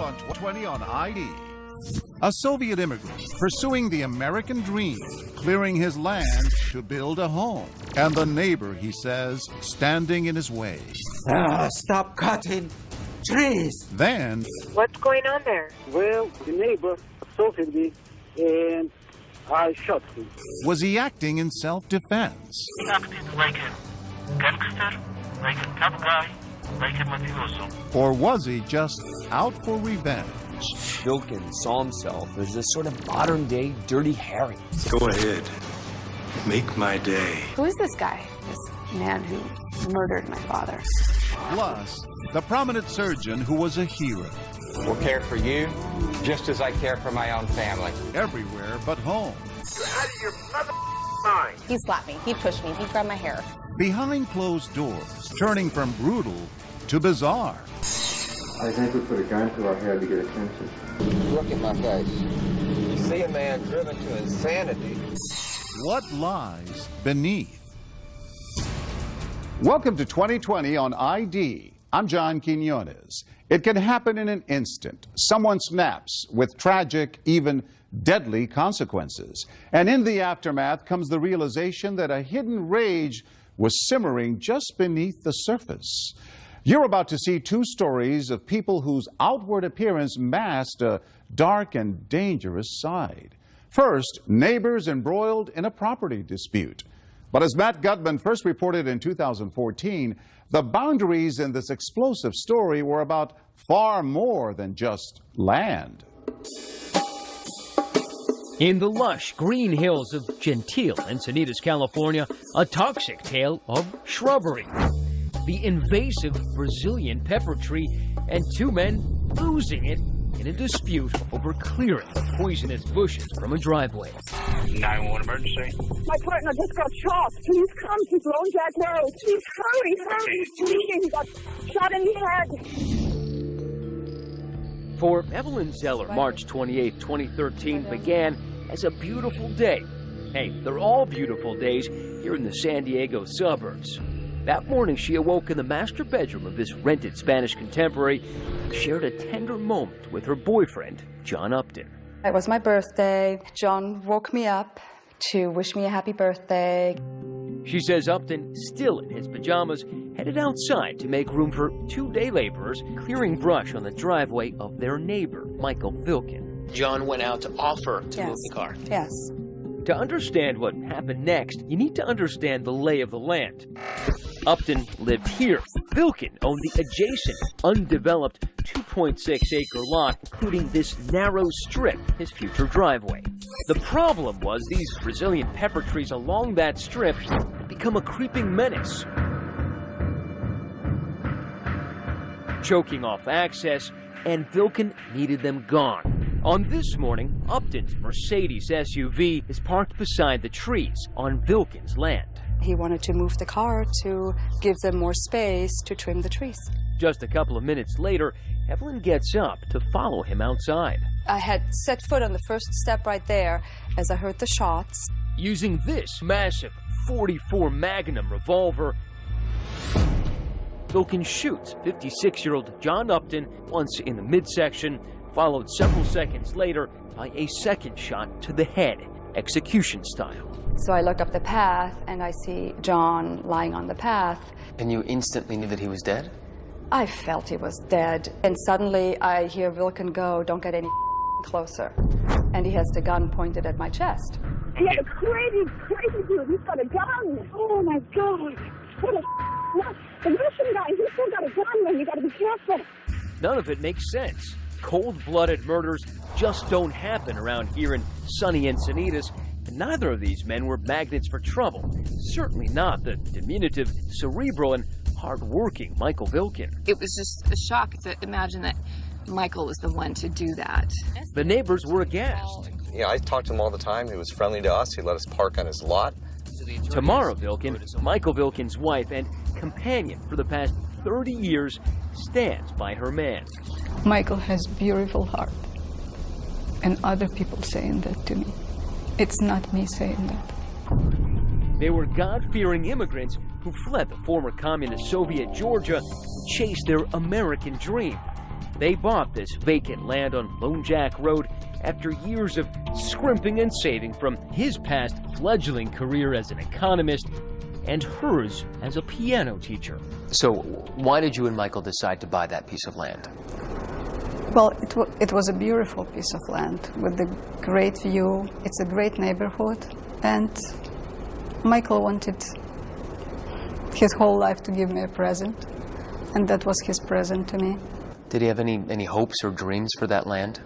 on 20 on ID. A Soviet immigrant pursuing the American dream, clearing his land to build a home. And the neighbor, he says, standing in his way. Stop cutting trees. Then... What's going on there? Well, the neighbor assaulted me and I shot him. Was he acting in self-defense? He acted like a gangster, like a tough guy, like a mafioso. Or was he just out for revenge? Vilken saw himself as a sort of modern-day Dirty Harry. Go ahead. Make my day. Who is this guy? This man who murdered my father? Plus, the prominent surgeon who was a hero. Will care for you just as I care for my own family. Everywhere but home. You're out of your mother mind. He slapped me, he pushed me, he grabbed my hair. Behind closed doors, turning from brutal to bizarre. I think we put a gun to our head to get attention. Look at my face. You see a man driven to insanity. What lies beneath? Welcome to 2020 on ID. I'm John Quinones. It can happen in an instant. Someone snaps with tragic, even deadly consequences. And in the aftermath comes the realization that a hidden rage was simmering just beneath the surface. You're about to see two stories of people whose outward appearance masked a dark and dangerous side. First, neighbors embroiled in a property dispute. But as Matt Gutman first reported in 2014, the boundaries in this explosive story were about far more than just land. In the lush green hills of Gentile, Encinitas, California, a toxic tale of shrubbery. The invasive Brazilian pepper tree and two men losing it in a dispute over clearing poisonous bushes from a driveway. 911 emergency. My partner just got shot. Please come to Lone Jack Road. Please hurry. Please, he got shot in the head. For Evelyn Zeller, March 28, 2013 began as a beautiful day. Hey, they're all beautiful days here in the San Diego suburbs. That morning, she awoke in the master bedroom of this rented Spanish contemporary and shared a tender moment with her boyfriend, John Upton. It was my birthday. John woke me up to wish me a happy birthday. She says Upton, still in his pajamas, headed outside to make room for two day laborers clearing brush on the driveway of their neighbor, Michael Vilken. John went out to offer to move the car. Yes. To understand what happened next, you need to understand the lay of the land. Upton lived here. Vilken owned the adjacent, undeveloped 2.6-acre lot, including this narrow strip, his future driveway. The problem was these Brazilian pepper trees along that strip had become a creeping menace, choking off access, and Vilken needed them gone. On this morning, Upton's Mercedes SUV is parked beside the trees on Vilken's land. He wanted to move the car to give them more space to trim the trees. Just a couple of minutes later, Evelyn gets up to follow him outside. I had set foot on the first step right there as I heard the shots. Using this massive .44 Magnum revolver, Vilken shoots 56-year-old John Upton once in the midsection, followed several seconds later by a second shot to the head, execution style. So I look up the path and I see John lying on the path. And you instantly knew that he was dead? I felt he was dead. And suddenly I hear Vilken go, "Don't get any closer." And he has the gun pointed at my chest. He had a crazy dude. He's got a gun. Oh my God. What a the Russian guy, he's still got a gun, man. You gotta be careful. None of it makes sense. Cold-blooded murders just don't happen around here in sunny Encinitas, and neither of these men were magnets for trouble. Certainly not the diminutive, cerebral, and hard-working Michael Vilken. It was just a shock to imagine that Michael was the one to do that. The neighbors were aghast. Yeah, I talked to him all the time. He was friendly to us. He let us park on his lot. Tamara Vilken, Michael Vilken's wife and companion for the past 30 years, stands by her man. Michael has beautiful heart, and other people saying that to me. It's not me saying that. They were God-fearing immigrants who fled the former communist Soviet Georgia to chase their American dream. They bought this vacant land on Lone Jack Road after years of scrimping and saving from his past fledgling career as an economist and hers as a piano teacher. So why did you and Michael decide to buy that piece of land? Well, it was a beautiful piece of land with a great view. It's a great neighborhood. And Michael wanted his whole life to give me a present. And that was his present to me. Did he have any hopes or dreams for that land?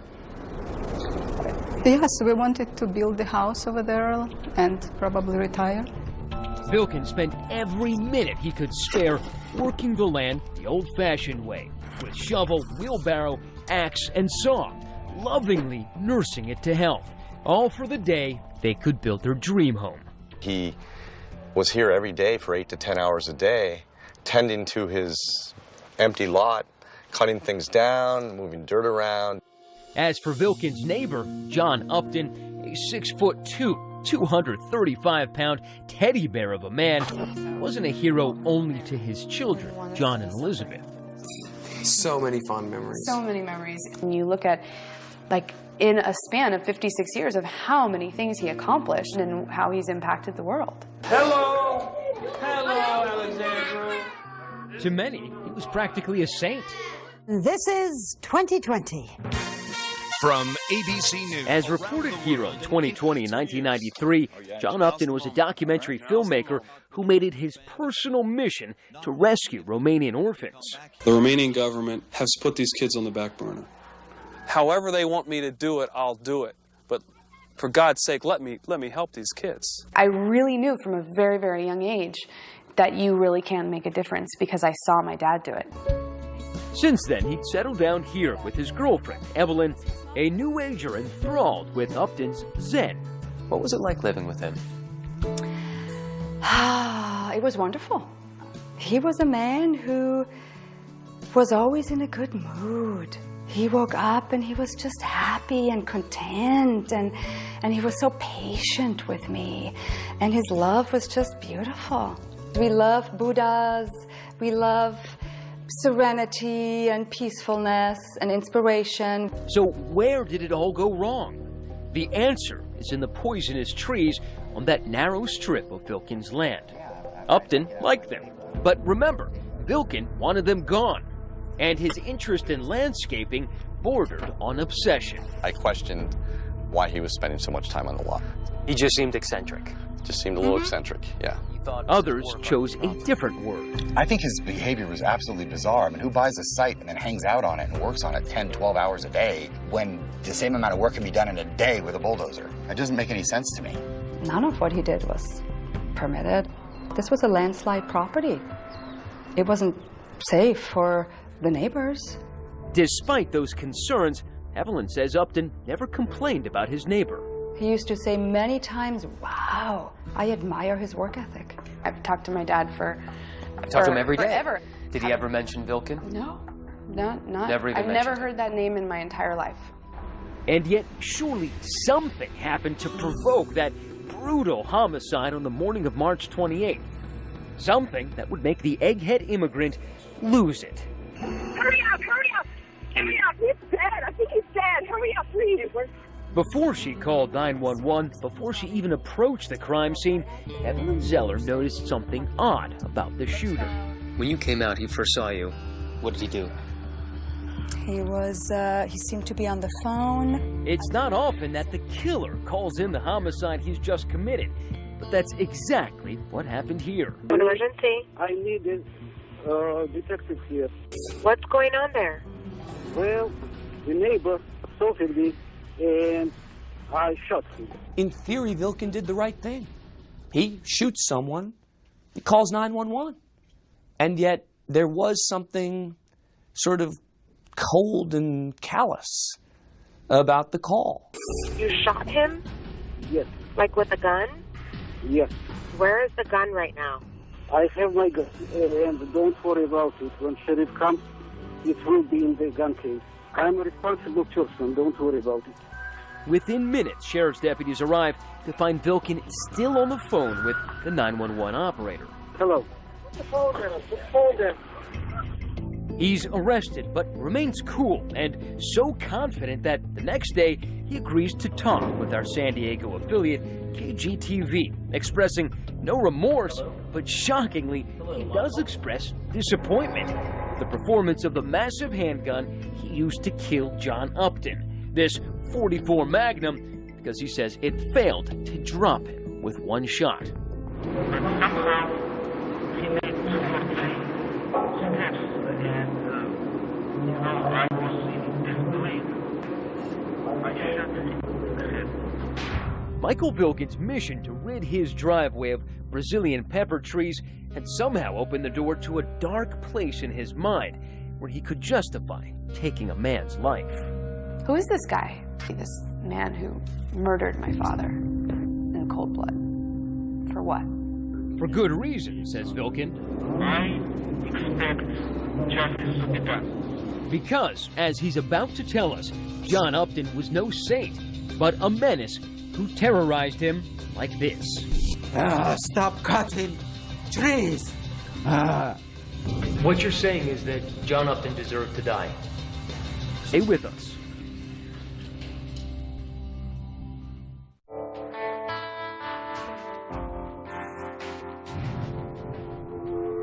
Yes, we wanted to build the house over there and probably retire. Vilken spent every minute he could spare working the land the old-fashioned way, with shovel, wheelbarrow, axe, and saw, lovingly nursing it to health, all for the day they could build their dream home. He was here every day for 8 to 10 hours a day, tending to his empty lot, cutting things down, moving dirt around. As for Vilken's neighbor, John Upton, a 6'2", 235-pound teddy bear of a man, wasn't a hero only to his children, John and Elizabeth. So many fond memories. So many memories. And you look at, like, in a span of 56 years of how many things he accomplished and how he's impacted the world. Hello! Hello, Alexandra! To many, he was practically a saint. This is 2020. From ABC News. As reported here on 2020 and 1993, John Upton was a documentary filmmaker who made it his personal mission to rescue Romanian orphans. The Romanian government has put these kids on the back burner. However they want me to do it, I'll do it. But for God's sake, let me help these kids. I really knew from a very, very young age that you really can make a difference because I saw my dad do it. Since then, he'd settled down here with his girlfriend, Evelyn, a New Ager enthralled with Upton's Zen. What was it like living with him? It was wonderful. He was a man who was always in a good mood. He woke up and he was just happy and content, and he was so patient with me, and his love was just beautiful. We love Buddhas, we love serenity and peacefulness and inspiration. So where did it all go wrong? The answer is in the poisonous trees on that narrow strip of Vilken's land. Upton liked them, but remember, Vilken wanted them gone, and his interest in landscaping bordered on obsession. I questioned why he was spending so much time on the lot. He just seemed eccentric. Just seemed a little eccentric, yeah. Others chose a different word. I think his behavior was absolutely bizarre. I mean, who buys a site and then hangs out on it and works on it 10, 12 hours a day when the same amount of work can be done in a day with a bulldozer? It doesn't make any sense to me. None of what he did was permitted. This was a landslide property. It wasn't safe for the neighbors. Despite those concerns, Evelyn says Upton never complained about his neighbor. He used to say many times, wow, I admire his work ethic. I've talked to my dad for I've talked to him every day. Forever. Did he ever mention Vilken? No, not. Never even I've never heard that name in my entire life. And yet, surely something happened to provoke that brutal homicide on the morning of March 28th. Something that would make the egghead immigrant lose it. Hurry up, hurry up! Hurry up, he's dead. I think he's dead. Hurry up, please. Before she called 911, before she even approached the crime scene, Evelyn Zeller noticed something odd about the shooter. When you came out, he first saw you. What did he do? He seemed to be on the phone. It's not often that the killer calls in the homicide he's just committed, but that's exactly what happened here. Emergency. I need a detective here. What's going on there? Well, the neighbor assaulted me, and I shot him. In theory, Vilken did the right thing. He shoots someone, he calls 911. And yet, there was something sort of cold and callous about the call. You shot him? Yes. Like with a gun? Yes. Where is the gun right now? I have my gun, and don't worry about it. When sheriff comes, it will be in the gun case. I'm a responsible person, don't worry about it. Within minutes, sheriff's deputies arrived to find Vilken still on the phone with the 911 operator. Hello. Put the phone down. Put the phone down. He's arrested, but remains cool and so confident that the next day he agrees to talk with our San Diego affiliate, KGTV, expressing no remorse, but shockingly, he does express disappointment with the performance of the massive handgun he used to kill John Upton. This .44 Magnum, because he says it failed to drop him with one shot. But somehow he made 2 or 3 steps, and I was in disbelief. I shot him in the head. Michael Vilken's mission to rid his driveway of Brazilian pepper trees had somehow opened the door to a dark place in his mind where he could justify taking a man's life. Who is this guy? This man who murdered my father in cold blood. For what? For good reason, says Vilken. I expect justice to be done. Because, as he's about to tell us, John Upton was no saint, but a menace who terrorized him like this. Stop cutting trees! What you're saying is that John Upton deserved to die. Stay with us.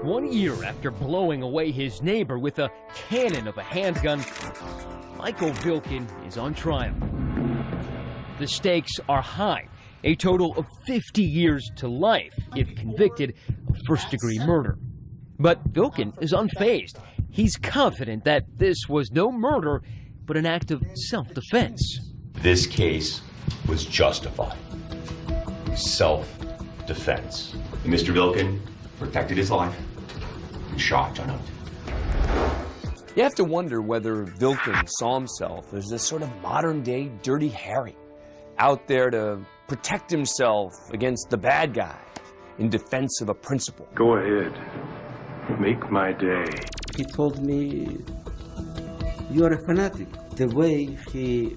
One year after blowing away his neighbor with a cannon of a handgun, Michael Vilken is on trial. The stakes are high, a total of 50 years to life if convicted of first-degree murder. But Vilken is unfazed. He's confident that this was no murder, but an act of self-defense. This case was justified. Self-defense. Mr. Vilken protected his life and shot John Upton. You have to wonder whether Vilken saw himself as this sort of modern-day Dirty Harry, out there to protect himself against the bad guy in defense of a principle. Go ahead. Make my day. He told me, you are a fanatic. The way he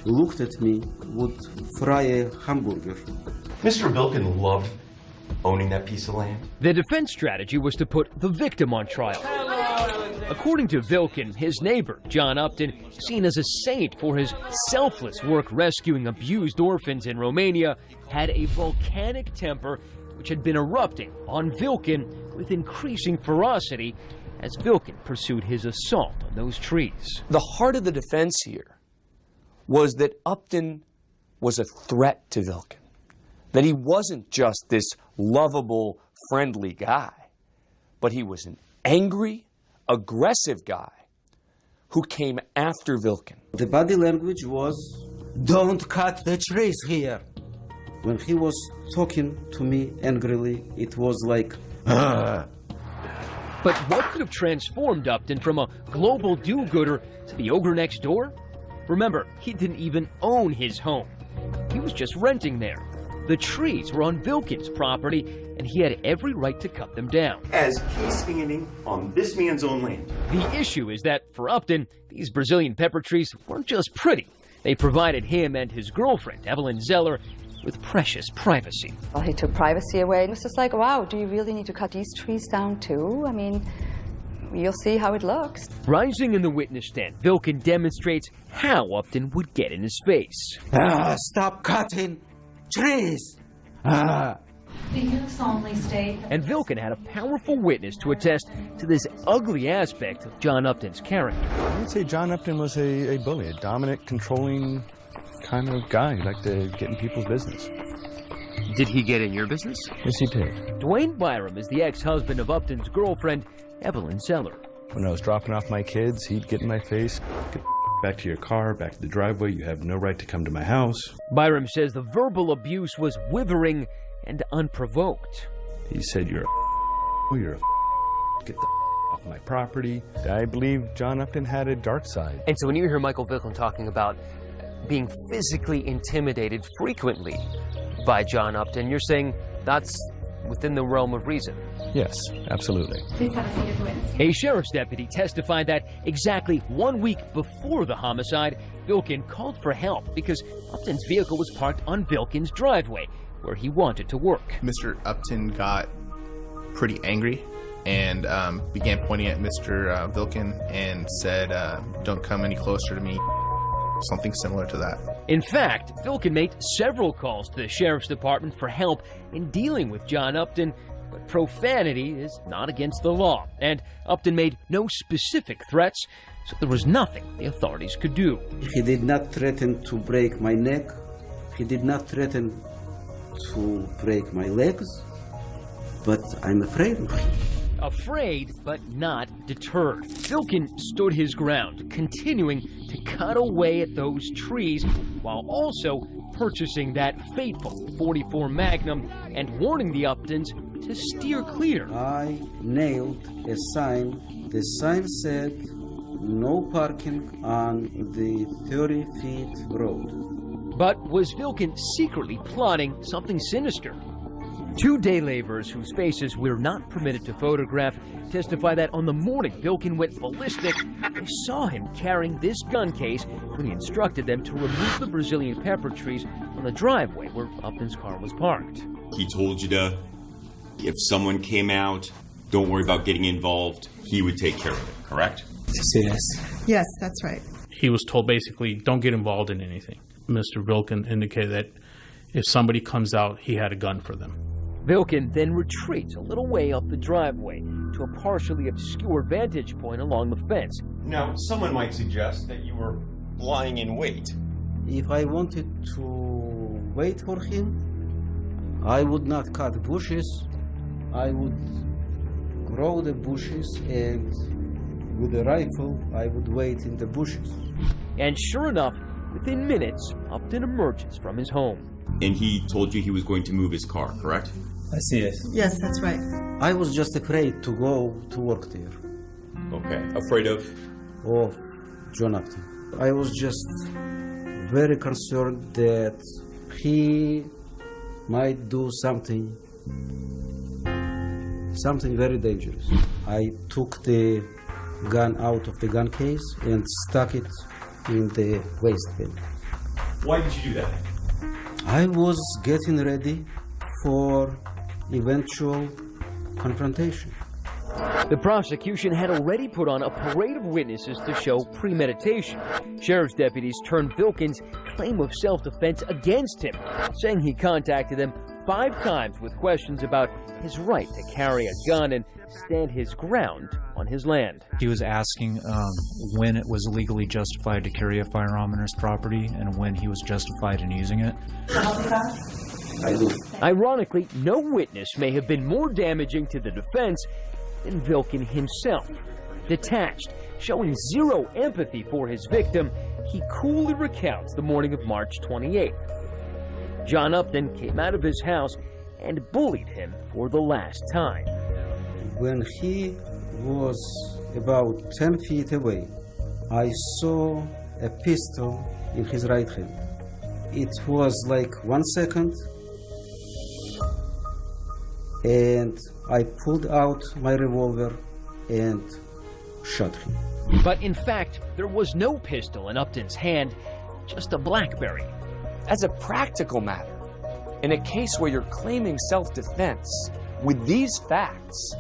looked at me would fry a hamburger. Mr. Vilken loved owning that piece of land. The defense strategy was to put the victim on trial. According to Vilken, his neighbor, John Upton, seen as a saint for his selfless work rescuing abused orphans in Romania, had a volcanic temper which had been erupting on Vilken with increasing ferocity as Vilken pursued his assault on those trees. The heart of the defense here was that Upton was a threat to Vilken, that he wasn't just this lovable, friendly guy, but he was an angry, aggressive guy who came after Vilken. The body language was, don't cut the trees here. When he was talking to me angrily, it was like, But what could have transformed Upton from a global do-gooder to the ogre next door? Remember, he didn't even own his home. He was just renting there. The trees were on Vilken's property, and he had every right to cut them down. As he's standing on this man's own land. The issue is that, for Upton, these Brazilian pepper trees weren't just pretty. They provided him and his girlfriend, Evelyn Zeller, with precious privacy. Well, he took privacy away. It was just like, wow, do you really need to cut these trees down too? I mean, you'll see how it looks. Rising in the witness stand, Vilken demonstrates how Upton would get in his face. Stop cutting trees! Do you solemnly state... And Vilken had a powerful witness to attest to this ugly aspect of John Upton's character. I would say John Upton was a bully, a dominant, controlling kind of guy who liked to get in people's business. Did he get in your business? Yes, he did. Dwayne Byram is the ex-husband of Upton's girlfriend, Evelyn Zeller. When I was dropping off my kids, he'd get in my face. Get back to your car, back to the driveway. You have no right to come to my house. Byram says the verbal abuse was withering and unprovoked. He said, you're get the off my property. I believe John Upton had a dark side. And so when you hear Michael Vilken talking about being physically intimidated frequently by John Upton, you're saying that's within the realm of reason? Yes, absolutely. Please have a seat as a witness. A sheriff's deputy testified that exactly 1 week before the homicide, Vilken called for help because Upton's vehicle was parked on Vilken's driveway, where he wanted to work. Mr. Upton got pretty angry and began pointing at Mr. Vilkin and said, "Don't come any closer to me," something similar to that. In fact, Vilkin made several calls to the sheriff's department for help in dealing with John Upton, but profanity is not against the law, and Upton made no specific threats, so there was nothing the authorities could do. He did not threaten to break my neck. He did not threaten to break my legs, but I'm afraid of him. Afraid, but not deterred. Vilkin stood his ground, continuing to cut away at those trees, while also purchasing that fateful .44 Magnum and warning the Uptons to steer clear. I nailed a sign. The sign said, "No parking on the 30-feet road." But was Vilkin secretly plotting something sinister? 2 day laborers whose faces we're not permitted to photograph testify that on the morning Vilkin went ballistic, they saw him carrying this gun case when he instructed them to remove the Brazilian pepper trees on the driveway where Upton's car was parked. He told you to, if someone came out, don't worry about getting involved. He would take care of it, correct? Yes. Yes, that's right. He was told basically, don't get involved in anything. Mr. Vilkin indicated that if somebody comes out, he had a gun for them. Vilkin then retreats a little way up the driveway to a partially obscured vantage point along the fence. Now, someone might suggest that you were lying in wait. If I wanted to wait for him, I would not cut bushes. I would grow the bushes, and with a rifle, I would wait in the bushes. And sure enough, within minutes, Upton emerges from his home. And he told you he was going to move his car, correct? I see it. Yes, that's right. I was just afraid to go to work there. Okay. Afraid of? Of John Upton. I was just very concerned that he might do something very dangerous. I took the gun out of the gun case and stuck it in the waistband. Why did you do that? I was getting ready for eventual confrontation. The prosecution had already put on a parade of witnesses to show premeditation. Sheriff's deputies turned Vilkin's claim of self-defense against him, saying he contacted them 5 times with questions about his right to carry a gun and stand his ground on his land. He was asking when it was legally justified to carry a firearm on his property and when he was justified in using it. I do. Ironically, no witness may have been more damaging to the defense than Vilkin himself. Detached, showing zero empathy for his victim, he coolly recounts the morning of March 28th. John Upton came out of his house and bullied him for the last time. When he was about 10 feet away, I saw a pistol in his right hand. It was like 1 second, and I pulled out my revolver and shot him. But in fact, there was no pistol in Upton's hand, just a BlackBerry. As a practical matter, in a case where you're claiming self-defense, with these facts,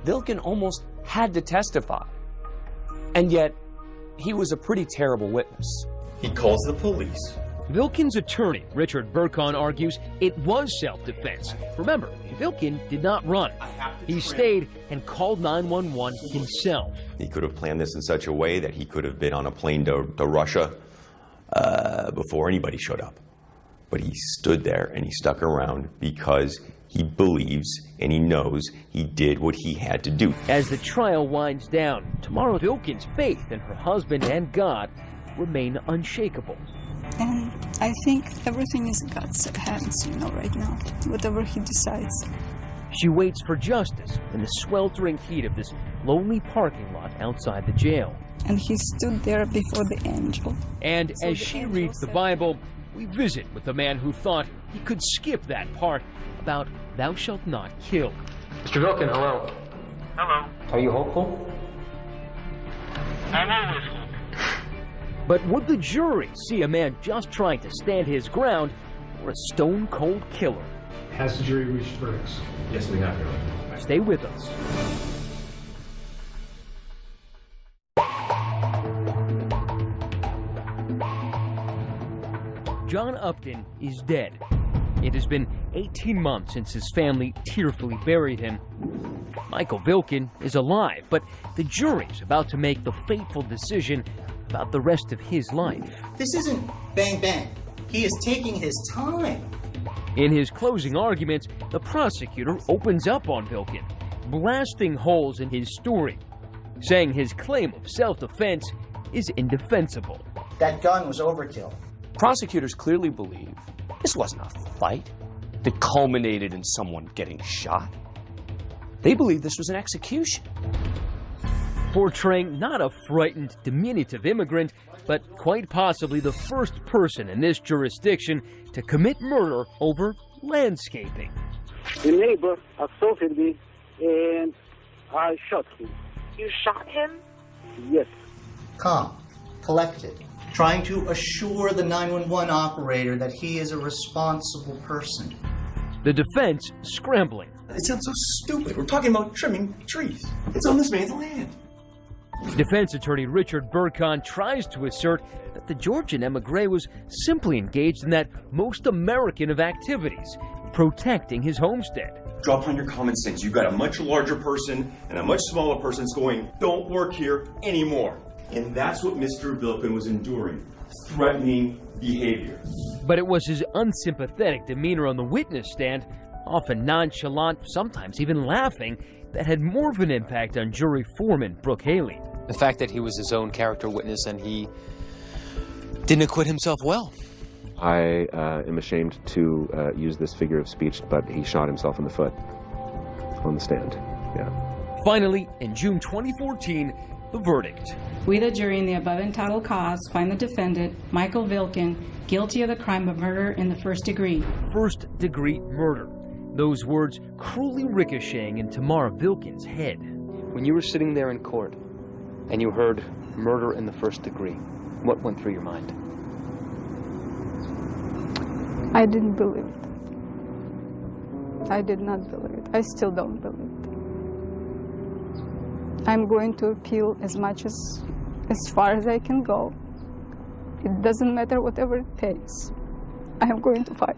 Vilkin almost had to testify. And yet, he was a pretty terrible witness. He calls the police. Vilkin's attorney, Richard Burkon, argues it was self-defense. Remember, Vilkin did not run. He stayed and called 911 himself. He could have planned this in such a way that he could have been on a plane to Russia before anybody showed up. But he stood there and he stuck around because he believes and he knows he did what he had to do. As the trial winds down, tomorrow Vilkin's faith in her husband and God remain unshakable. And I think everything is in God's hands, right now, whatever he decides. She waits for justice in the sweltering heat of this lonely parking lot outside the jail. And he stood there before the angel. And as she reads the Bible, we visit with the man who thought he could skip that part about thou shalt not kill. Mr. Vilkin, hello. Hello. Are you hopeful? I'm always hopeful. But would the jury see a man just trying to stand his ground or a stone-cold killer? Has the jury reached verdicts? Yes, we have, Your Honor. Stay with us. John Upton is dead. It has been 18 months since his family tearfully buried him. Michael Vilkin is alive, but the jury's about to make the fateful decision about the rest of his life. This isn't bang bang. He is taking his time. In his closing arguments, the prosecutor opens up on Vilkin, blasting holes in his story, saying his claim of self-defense is indefensible. That gun was overkill. Prosecutors clearly believe this wasn't a fight that culminated in someone getting shot. They believe this was an execution. Portraying not a frightened, diminutive immigrant, but quite possibly the first person in this jurisdiction to commit murder over landscaping. The neighbor assaulted me and I shot him. You shot him? Yes. Calm, collected, trying to assure the 911 operator that he is a responsible person. The defense scrambling. It sounds so stupid. We're talking about trimming trees. It's on this man's land. Defense attorney Richard Burkhan tries to assert that the Georgian emigre was simply engaged in that most American of activities, protecting his homestead. Draw upon your common sense. You've got a much larger person and a much smaller person going, don't work here anymore. And that's what Mr. Vilkin was enduring, threatening behavior. But it was his unsympathetic demeanor on the witness stand, often nonchalant, sometimes even laughing, that had more of an impact on jury foreman Brooke Haley. The fact that he was his own character witness and he didn't acquit himself well. I am ashamed to use this figure of speech, but he shot himself in the foot on the stand. Yeah. Finally, in June 2014, the verdict. We, the jury, in the above entitled cause, find the defendant, Michael Vilkin, guilty of the crime of murder in the first degree. First-degree murder. Those words cruelly ricocheting in Tamara Vilkin's head. When you were sitting there in court and you heard murder in the first degree, what went through your mind? I didn't believe it. I did not believe it. I still don't believe it. I'm going to appeal as far as I can go. It doesn't matter whatever it takes. I am going to fight.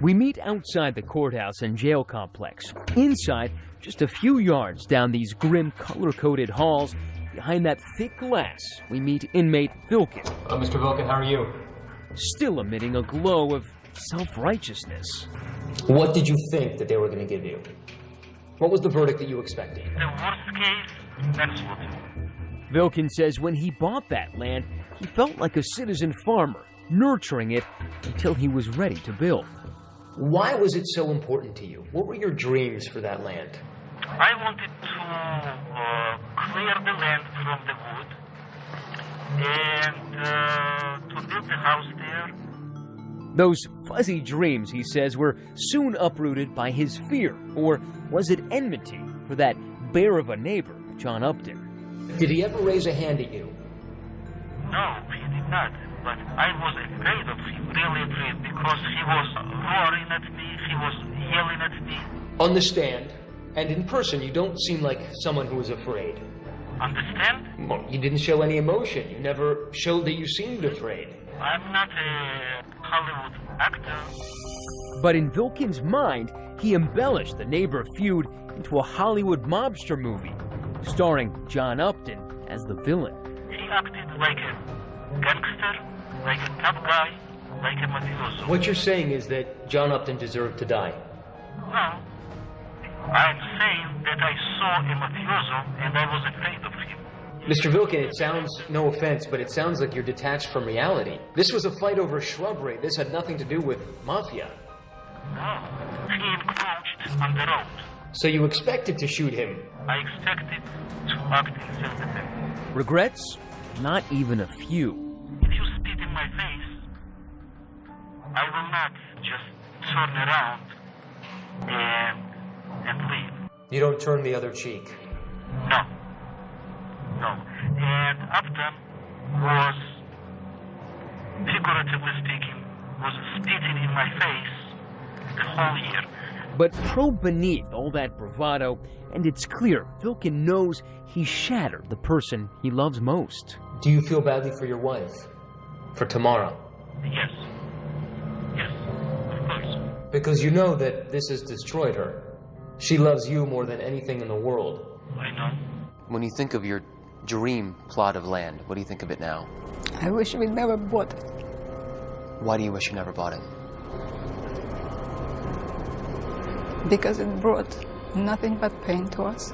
We meet outside the courthouse and jail complex. Inside, just a few yards down these grim, color-coded halls, behind that thick glass, we meet inmate Vilkin. Mr. Vilkin, how are you? Still emitting a glow of self-righteousness. What did you think that they were going to give you? What was the verdict that you expected? The worst case, manslaughter. Vilkin says when he bought that land, he felt like a citizen farmer, nurturing it until he was ready to build. Why was it so important to you? What were your dreams for that land? I wanted to clear the land from the wood and to build a house there. Those fuzzy dreams, he says, were soon uprooted by his fear, or was it enmity for that bear of a neighbor, John Upton? Did he ever raise a hand at you? No, he did not. But I was afraid of him, really afraid, because he was roaring at me, he was yelling at me. On the stand and in person, you don't seem like someone who is afraid. Understand? Well, you didn't show any emotion. You never showed that you seemed afraid. I'm not a Hollywood actor. But in Vilkin's mind, he embellished the neighbor feud into a Hollywood mobster movie, starring John Upton as the villain. He acted like a gangster, like a tough guy, like a mafioso. What you're saying is that John Upton deserved to die. No. I'm saying that I saw a mafioso and I was afraid of him. Mr. Vilkin, it sounds, no offense, but it sounds like you're detached from reality. This was a fight over shrubbery. This had nothing to do with mafia. No. He encroached on the road. So you expected to shoot him? I expected to act in self-defense. Regrets? Not even a few. If you spit in my face, I will not just turn around and leave. You don't turn the other cheek? No. No. And Upton was, figuratively speaking, was spitting in my face the whole year. But probe beneath all that bravado, and it's clear Vilkin knows he shattered the person he loves most. Do you feel badly for your wife? For Tamara? Yes. Yes, of course. Because you know that this has destroyed her. She loves you more than anything in the world. I know. When you think of your dream plot of land, what do you think of it now? I wish we never bought it. Why do you wish you never bought it? Because it brought nothing but pain to us.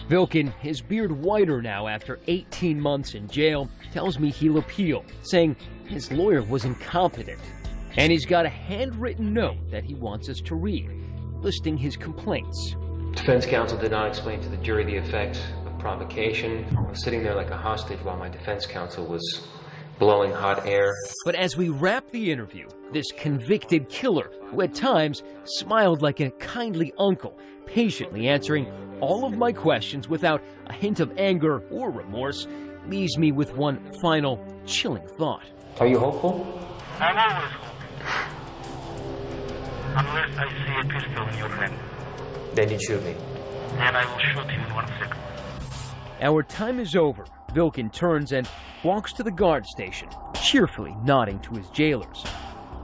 Vilken, his beard whiter now after 18 months in jail, tells me he'll appeal, saying his lawyer was incompetent. And he's got a handwritten note that he wants us to read, listing his complaints. Defense counsel did not explain to the jury the effects of provocation. I was sitting there like a hostage while my defense counsel was blowing hot air. But as we wrap the interview, this convicted killer, who at times smiled like a kindly uncle, patiently answering all of my questions without a hint of anger or remorse, leaves me with one final chilling thought. Are you hopeful? I'm always hopeful. Unless I see a pistol in your hand. Then you shoot me. Then I will shoot you in 1 second. Our time is over. Vilken turns and walks to the guard station, cheerfully nodding to his jailers.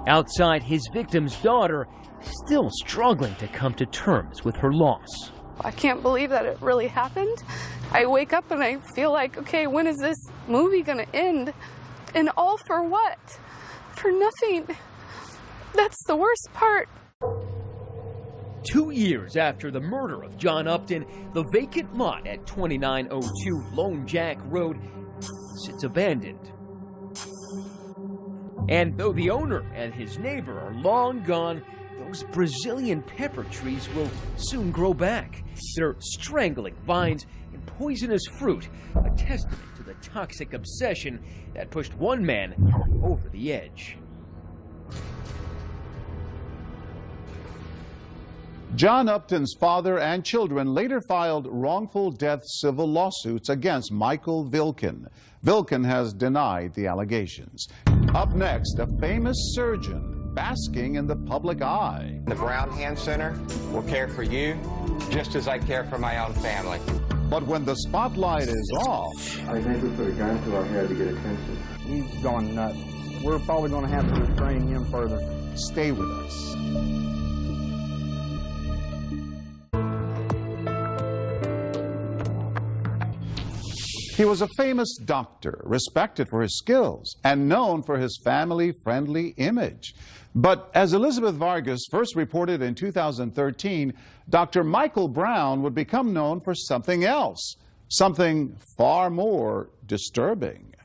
Outside, his victim's daughter still struggling to come to terms with her loss. I can't believe that it really happened. I wake up and I feel like, okay, when is this movie gonna end? And all for what? For nothing. That's the worst part. 2 years after the murder of John Upton, the vacant lot at 2902 Lone Jack Road sits abandoned. And though the owner and his neighbor are long gone, those Brazilian pepper trees will soon grow back. Their strangling vines and poisonous fruit, a testament to the toxic obsession that pushed one man over the edge. John Upton's father and children later filed wrongful death civil lawsuits against Michael Vilken. Vilken has denied the allegations. Up next, a famous surgeon basking in the public eye. The Brown Hand Center will care for you just as I care for my own family. But when the spotlight is off, I think we put a gun to our head to get attention. He's gone nuts. We're probably going to have to restrain him further. Stay with us. He was a famous doctor, respected for his skills, and known for his family-friendly image. But as Elizabeth Vargas first reported in 2013, Dr. Michael Brown would become known for something else, something far more disturbing.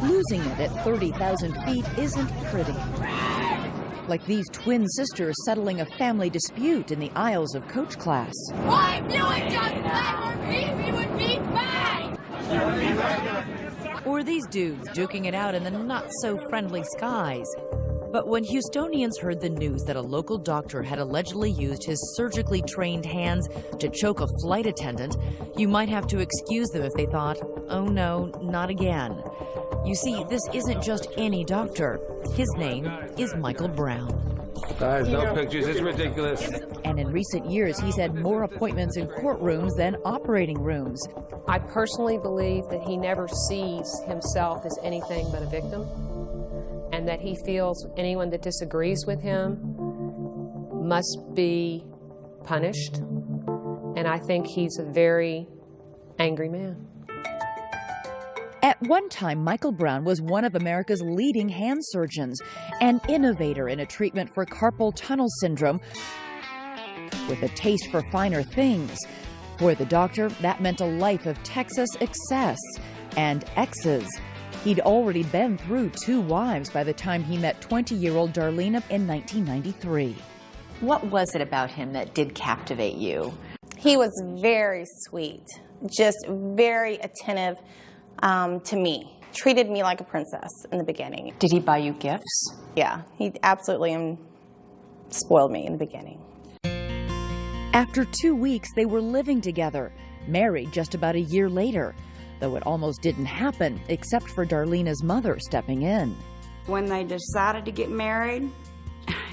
Losing it at 30,000 feet isn't pretty. Like these twin sisters settling a family dispute in the aisles of coach class. Why if you would just let her be, we would be fine! Or these dudes duking it out in the not-so-friendly skies. But when Houstonians heard the news that a local doctor had allegedly used his surgically trained hands to choke a flight attendant, you might have to excuse them if they thought, oh no, not again. You see, this isn't just any doctor. His name is Michael Brown. Guys, no pictures. It's ridiculous. And in recent years, he's had more appointments in courtrooms than operating rooms. I personally believe that he never sees himself as anything but a victim, and that he feels anyone that disagrees with him must be punished. And I think he's a very angry man. At one time, Michael Brown was one of America's leading hand surgeons, an innovator in a treatment for carpal tunnel syndrome with a taste for finer things. For the doctor, that meant a life of Texas excess and exes. He'd already been through 2 wives by the time he met 20-year-old Darlena in 1993. What was it about him that did captivate you? He was very sweet, just very attentive to me. Treated me like a princess in the beginning. Did he buy you gifts? Yeah, he absolutely spoiled me in the beginning. After 2 weeks, they were living together, married just about a year later, though it almost didn't happen except for Darlena's mother stepping in. When they decided to get married,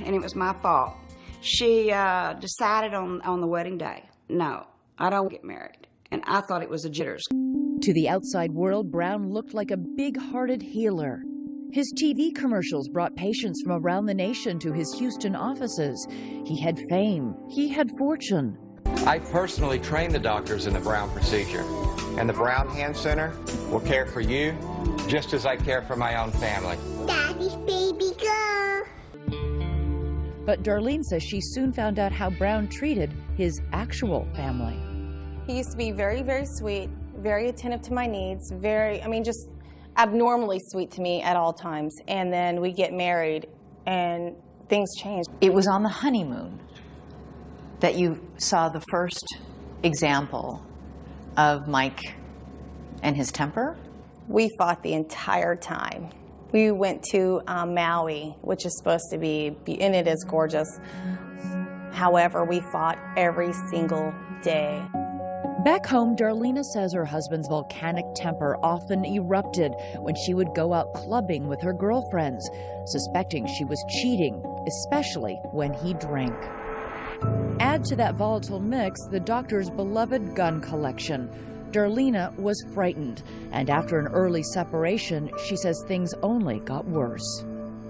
and it was my fault, she decided on the wedding day, no, I don't get married. And I thought it was a jitters. To the outside world, Brown looked like a big-hearted healer. His TV commercials brought patients from around the nation to his Houston offices. He had fame. He had fortune. I personally trained the doctors in the Brown procedure, and the Brown Hand Center will care for you just as I care for my own family. Daddy's baby girl. But Darlene says she soon found out how Brown treated his actual family. He used to be very, very sweet, very attentive to my needs, just abnormally sweet to me at all times. And then we get married and things changed. It was on the honeymoon that you saw the first example of Mike and his temper? We fought the entire time. We went to Maui, which is supposed to be, and it is gorgeous. However, we fought every single day. Back home, Darlena says her husband's volcanic temper often erupted when she would go out clubbing with her girlfriends, suspecting she was cheating, especially when he drank. Add to that volatile mix the doctor's beloved gun collection. Darlena was frightened, and after an early separation, she says things only got worse.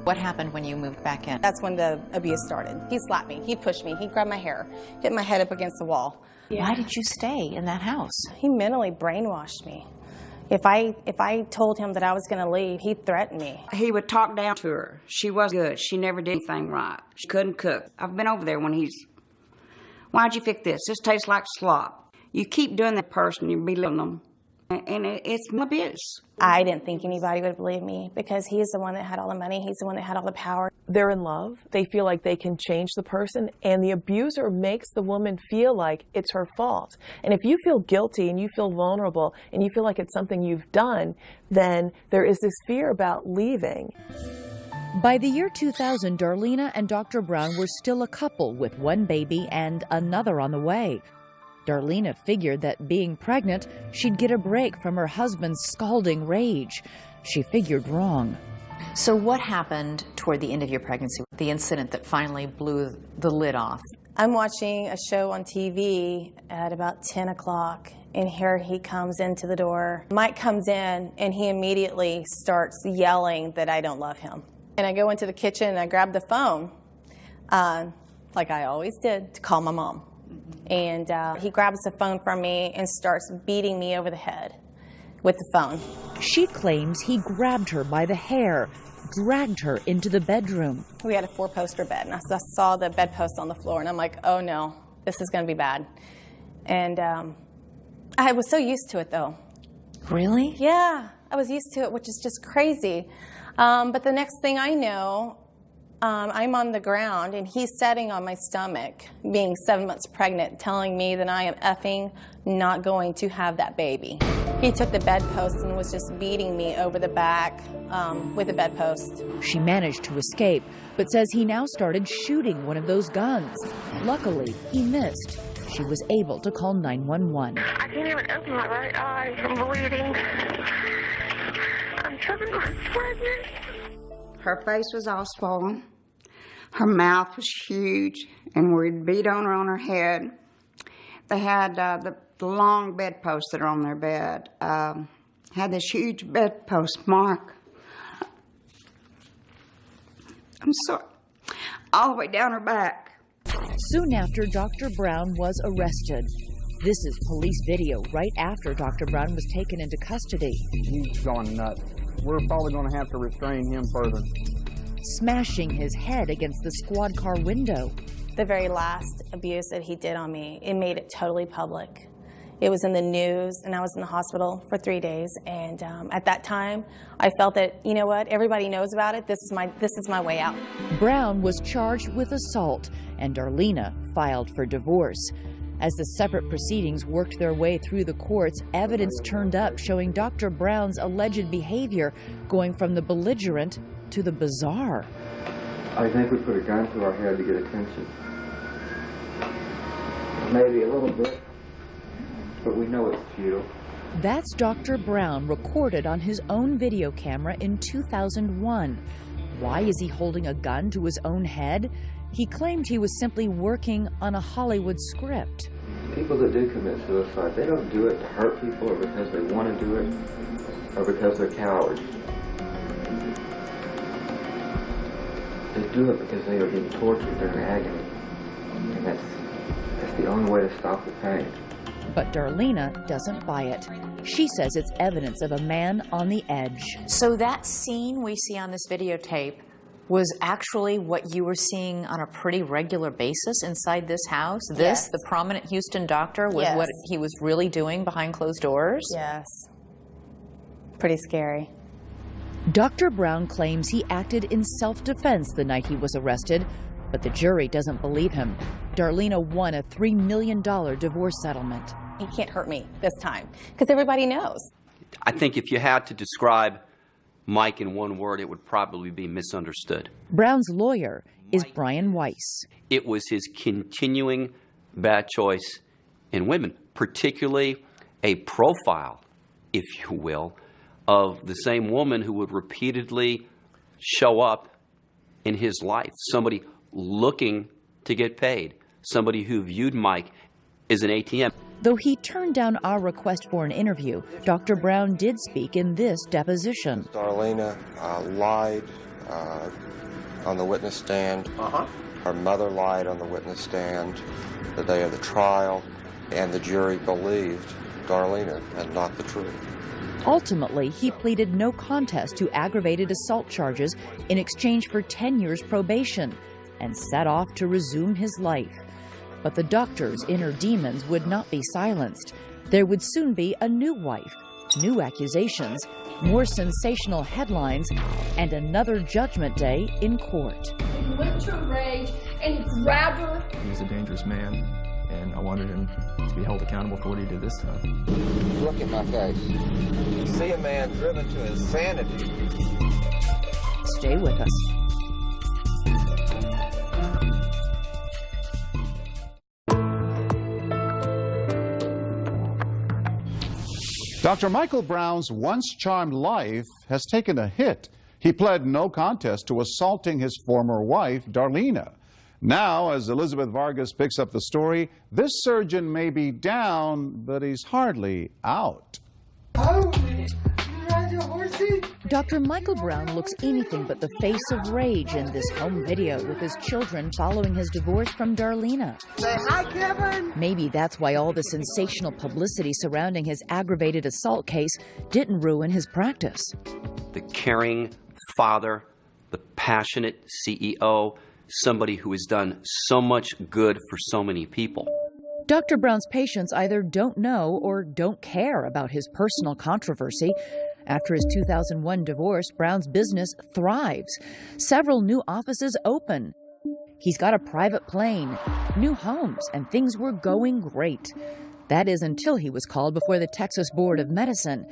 What happened when you moved back in? That's when the abuse started. He slapped me, he pushed me, he grabbed my hair, hit my head up against the wall. Why did you stay in that house? He mentally brainwashed me. If I told him that I was going to leave, he'd threaten me. He would talk down to her. She was good. She never did anything right. She couldn't cook. I've been over there when why'd you fix this? This tastes like slop. You keep doing that person, you're belittling them. And it's abuse. I didn't think anybody would believe me because he's the one that had all the money. He's the one that had all the power. They're in love. They feel like they can change the person, and the abuser makes the woman feel like it's her fault. And if you feel guilty and you feel vulnerable and you feel like it's something you've done, then there is this fear about leaving. By the year 2000, Darlena and Dr. Brown were still a couple with one baby and another on the way. Darlena figured that being pregnant, she'd get a break from her husband's scalding rage. She figured wrong. So what happened toward the end of your pregnancy, the incident that finally blew the lid off? I'm watching a show on TV at about 10 o'clock, and here he comes into the door. Mike comes in, and he immediately starts yelling that I don't love him. And I go into the kitchen, and I grab the phone, like I always did, to call my mom. And he grabs the phone from me and starts beating me over the head with the phone. She claims he grabbed her by the hair, dragged her into the bedroom. We had a 4-poster bed, and I saw the bedpost on the floor, and I'm like, oh no, this is going to be bad. And I was so used to it, though. Really? Yeah, I was used to it, which is just crazy. But the next thing I know, I'm on the ground, and he's sitting on my stomach, being 7 months pregnant, telling me that I am effing not going to have that baby. He took the bedpost and was just beating me over the back with the bedpost. She managed to escape, but says he now started shooting one of those guns. Luckily, he missed. She was able to call 911. I can't even open my right eye. I'm bleeding. I'm 7 months pregnant. Her face was all swollen. Her mouth was huge, and we'd beat on her on her head. They had the long bedposts that are on their bed. Had this huge bedpost mark. I'm sorry. All the way down her back. Soon after, Dr. Brown was arrested. This is police video right after Dr. Brown was taken into custody. He's gone nuts. We're probably going to have to restrain him further. Smashing his head against the squad car window. The very last abuse that he did on me, it made it totally public. It was in the news, and I was in the hospital for 3 days. And at that time, I felt that, you know what, everybody knows about it. This is my way out. Brown was charged with assault, and Darlena filed for divorce. As the separate proceedings worked their way through the courts, evidence turned up showing Dr. Brown's alleged behavior going from the belligerent to the bizarre. I think we put a gun to our head to get attention. Maybe a little bit, but we know it's futile. That's Dr. Brown, recorded on his own video camera in 2001. Why is he holding a gun to his own head? He claimed he was simply working on a Hollywood script. people that do commit suicide, they don't do it to hurt people or because they want to do it or because they're cowards. They do it because they are being tortured during agony. And that's the only way to stop the pain. But Darlena doesn't buy it. She says it's evidence of a man on the edge. So that scene we see on this videotape was actually what you were seeing on a pretty regular basis inside this house? This, Yes. the prominent Houston doctor, was Yes. what he was really doing behind closed doors? Yes. Pretty scary. Dr. Brown claims he acted in self-defense the night he was arrested, but the jury doesn't believe him. Darlena won a $3 million divorce settlement. He can't hurt me this time because everybody knows. I think if you had to describe Mike in one word, it would probably be misunderstood. Brown's lawyer is Brian Weiss. It was his continuing bad choice in women, particularly a profile, if you will, of the same woman who would repeatedly show up in his life, somebody looking to get paid, somebody who viewed Mike as an ATM. Though he turned down our request for an interview, Dr. Brown did speak in this deposition. Darlena lied on the witness stand. Her mother lied on the witness stand the day of the trial, and the jury believed Darlena and not the truth. Ultimately, he pleaded no contest to aggravated assault charges in exchange for 10 years probation and set off to resume his life. But the doctor's inner demons would not be silenced. There would soon be a new wife, new accusations, more sensational headlines, and another judgment day in court. He went to rage and he grabbed her. He was a dangerous man, and I wanted him to be held accountable for what he did this time. Look at my face. You see a man driven to insanity. Stay with us. Dr. Michael Brown's once charmed life has taken a hit. He pled no contest to assaulting his former wife, Darlena. Now, as Elizabeth Vargas picks up the story, this surgeon may be down, but he's hardly out. Dr. Michael Brown looks anything but the face of rage in this home video with his children following his divorce from Darlena. Say hi, Kevin. Maybe that's why all the sensational publicity surrounding his aggravated assault case didn't ruin his practice. The caring father, the passionate CEO, somebody who has done so much good for so many people. Dr. Brown's patients either don't know or don't care about his personal controversy. After his 2001 divorce, Brown's business thrives. Several new offices open. He's got a private plane, new homes, and things were going great. That is until he was called before the Texas Board of Medicine.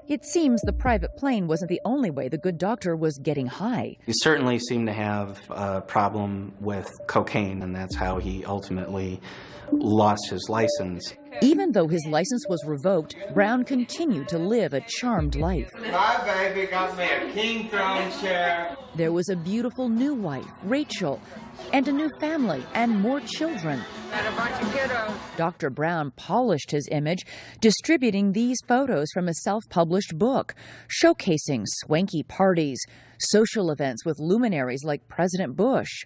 It seems the private plane wasn't the only way the good doctor was getting high. He certainly seemed to have a problem with cocaine, and that's how he ultimately lost his license. Even though his license was revoked, Brown continued to live a charmed life. Hi, baby. Got me a king throne chair. There was a beautiful new wife, Rachel, and a new family and more children. And a bunch of kiddos. Dr. Brown polished his image, distributing these photos from a self-published book, showcasing swanky parties, social events with luminaries like President Bush.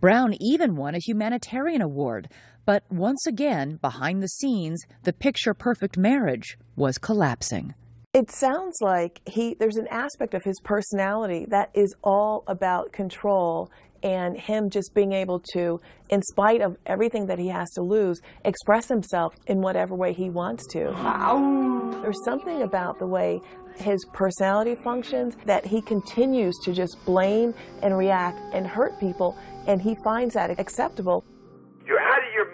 Brown even won a humanitarian award, but once again, behind the scenes, the picture-perfect marriage was collapsing. It sounds like there's an aspect of his personality that is all about control and him just being able to, in spite of everything that he has to lose, express himself in whatever way he wants to. There's something about the way his personality functions that he continues to just blame and react and hurt people, and he finds that acceptable. You're out of your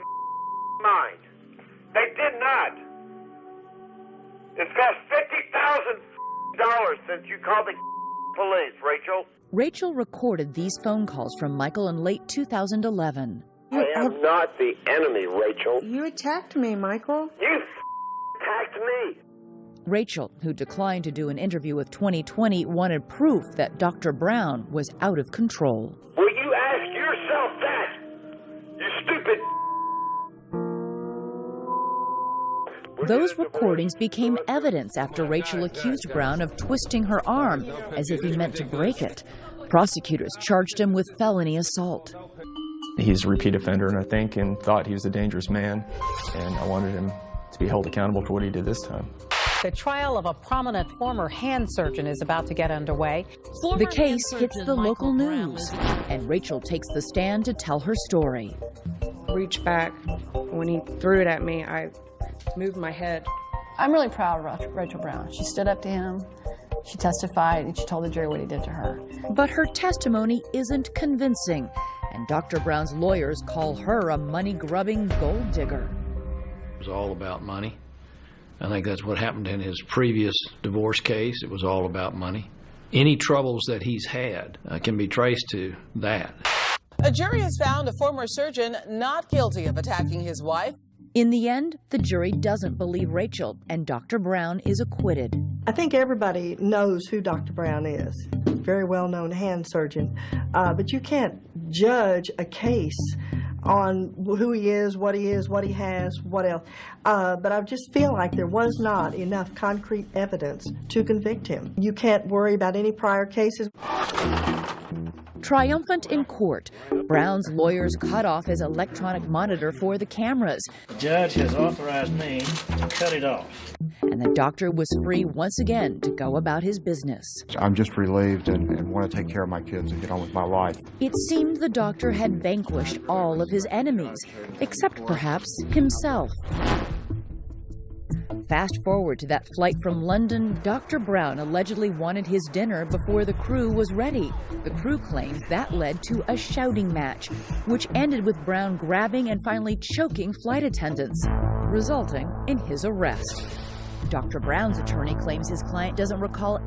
mind. They did not. It's cost $50,000 since you called the police, Rachel. Rachel recorded these phone calls from Michael in late 2011. I am not the enemy, Rachel. You attacked me, Michael. You attacked me. Rachel, who declined to do an interview with 2020, wanted proof that Dr. Brown was out of control. Will you ask yourself that? You stupid. Those recordings became evidence after Rachel accused Brown of twisting her arm as if he meant to break it. Prosecutors charged him with felony assault. He's a repeat offender, and I think, and thought he was a dangerous man, and I wanted him to be held accountable for what he did this time. The trial of a prominent former hand surgeon is about to get underway. The case hits the local news, and Rachel takes the stand to tell her story. Reached back. When he threw it at me, I moved my head. I'm really proud of Rachel Brown. She stood up to him, she testified, and she told the jury what he did to her. But her testimony isn't convincing, and Dr. Brown's lawyers call her a money-grubbing gold digger. It was all about money. I think that's what happened in his previous divorce case. It was all about money. Any troubles that he's had can be traced to that. A jury has found a former surgeon not guilty of attacking his wife. In the end, the jury doesn't believe Rachel, and Dr. Brown is acquitted. I think everybody knows who Dr. Brown is. Very well-known hand surgeon. But you can't judge a case on who he is, what he has, what else. But I just feel like there was not enough concrete evidence to convict him. You can't worry about any prior cases. Triumphant in court, Brown's lawyers cut off his electronic monitor for the cameras. The judge has authorized me to cut it off. And the doctor was free once again to go about his business. I'm just relieved and want to take care of my kids and get on with my life. It seemed the doctor had vanquished all of his enemies, except perhaps himself. Fast forward to that flight from London, Dr. Brown allegedly wanted his dinner before the crew was ready. The crew claims that led to a shouting match, which ended with Brown grabbing and finally choking flight attendants, resulting in his arrest. Dr. Brown's attorney claims his client doesn't recall